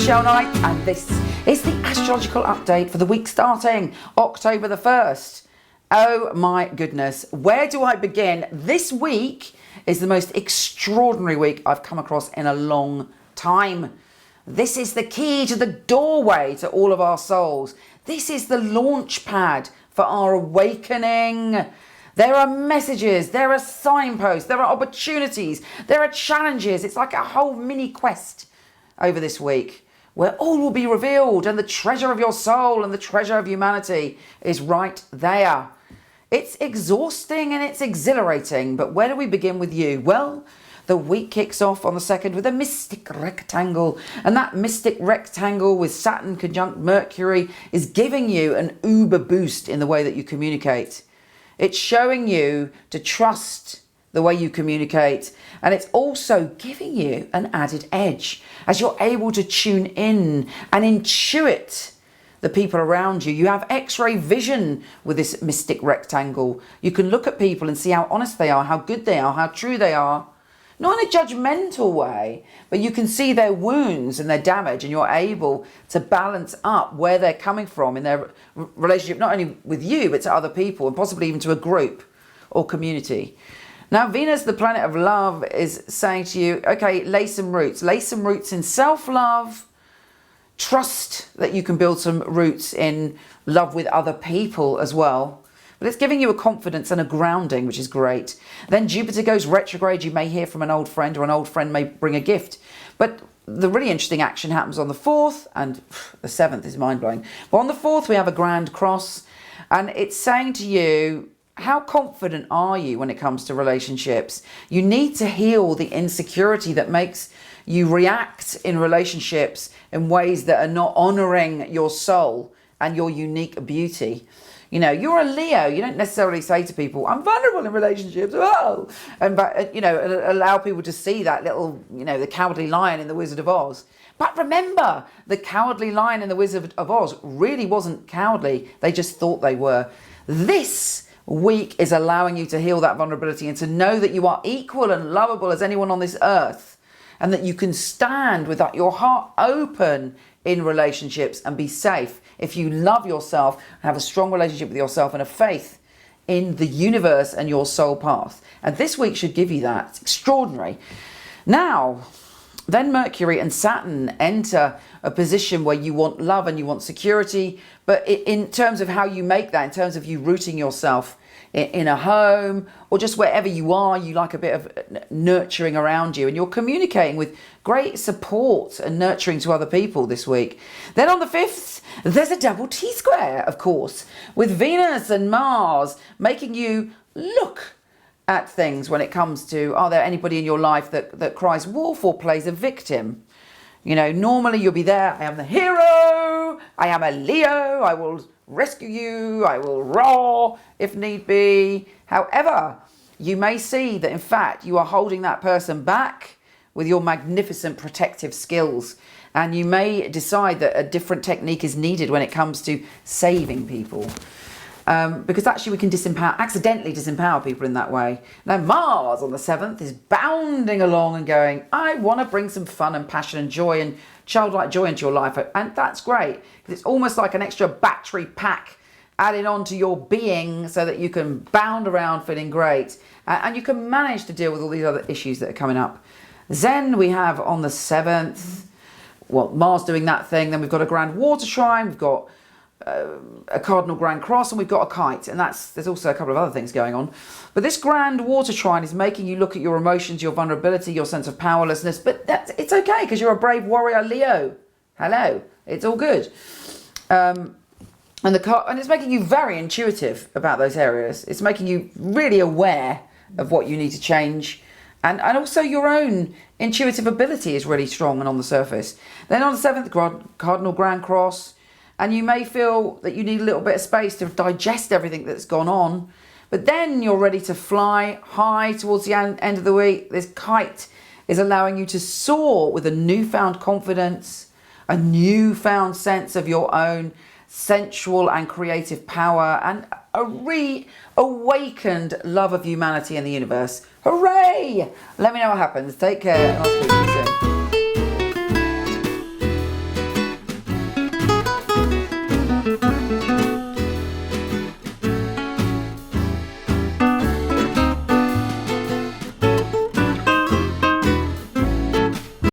Michele Knight, and this is the astrological update for the week starting October the 1st. Oh my goodness, where do I begin? This week is the most extraordinary week I've come across in a long time. This is the key to the doorway to all of our souls. This is the launch pad for our awakening. There are messages, there are signposts, there are opportunities, there are challenges. It's like a whole mini quest over this week where all will be revealed, and the treasure of your soul and the treasure of humanity is right there. It's exhausting and it's exhilarating, but where do we begin with you? Well, the week kicks off on the 2nd with a mystic rectangle, and that mystic rectangle with Saturn conjunct Mercury is giving you an uber boost in the way that you communicate. It's showing you to trust the way you communicate, and it's also giving you an added edge as you're able to tune in and intuit the people around you. You have X-ray vision with this mystic rectangle. You can look at people and see how honest they are, how good they are, how true they are. Not in a judgmental way, but you can see their wounds and their damage, and you're able to balance up where they're coming from in their relationship, not only with you, but to other people, and possibly even to a group or community. Now, Venus, the planet of love, is saying to you, okay, lay some roots in self-love. Trust that you can build some roots in love with other people as well. But it's giving you a confidence and a grounding, which is great. Then Jupiter goes retrograde. You may hear from an old friend, or an old friend may bring a gift. But the really interesting action happens on the 4th, and the 7th is mind-blowing. But on the 4th, we have a grand cross, and it's saying to you, how confident are you when it comes to relationships? You need to heal the insecurity that makes you react in relationships in ways that are not honoring your soul and your unique beauty. You know, you're a Leo. You don't necessarily say to people, I'm vulnerable in relationships. Oh, but allow people to see that little, the cowardly lion in The Wizard of Oz. But remember, the cowardly lion in The Wizard of Oz really wasn't cowardly. They just thought they were. This week is allowing you to heal that vulnerability and to know that you are equal and lovable as anyone on this earth, and that you can stand with your heart open in relationships and be safe if you love yourself, have a strong relationship with yourself and a faith in the universe and your soul path. And this week should give you that. It's extraordinary. Now, then Mercury and Saturn enter a position where you want love and you want security, but in terms of how you make that, in terms of you rooting yourself in a home or just wherever you are, you like a bit of nurturing around you, and you're communicating with great support and nurturing to other people this week. Then on the 5th, there's a double T-square, of course, with Venus and Mars making you look at things when it comes to, are there anybody in your life that cries wolf or plays a victim? Normally you'll be there. I am the hero. I am a Leo. I will rescue you. I will roar if need be. However, you may see that in fact you are holding that person back with your magnificent protective skills, and you may decide that a different technique is needed when it comes to saving people. Because actually we can accidentally disempower people in that way. Now Mars on the 7th is bounding along and going, I want to bring some fun and passion and joy and childlike joy into your life. And that's great. It's almost like an extra battery pack added on to your being so that you can bound around feeling great. And you can manage to deal with all these other issues that are coming up. Then we have on the 7th, Mars doing that thing. Then we've got a grand water trine. We've got a cardinal grand cross, and we've got a kite, and there's also a couple of other things going on. But this grand water trine is making you look at your emotions, your vulnerability, your sense of powerlessness. But it's okay, because you're a brave warrior Leo. Hello, it's all good. And it's making you very intuitive about those areas. It's making you really aware of what you need to change. And also your own intuitive ability is really strong and on the surface. Then on the 7th, cardinal grand cross. And you may feel that you need a little bit of space to digest everything that's gone on. But then you're ready to fly high towards the end of the week. This kite is allowing you to soar with a newfound confidence, a newfound sense of your own sensual and creative power, and a reawakened love of humanity and the universe. Hooray! Let me know what happens. Take care, and I'll speak to you soon.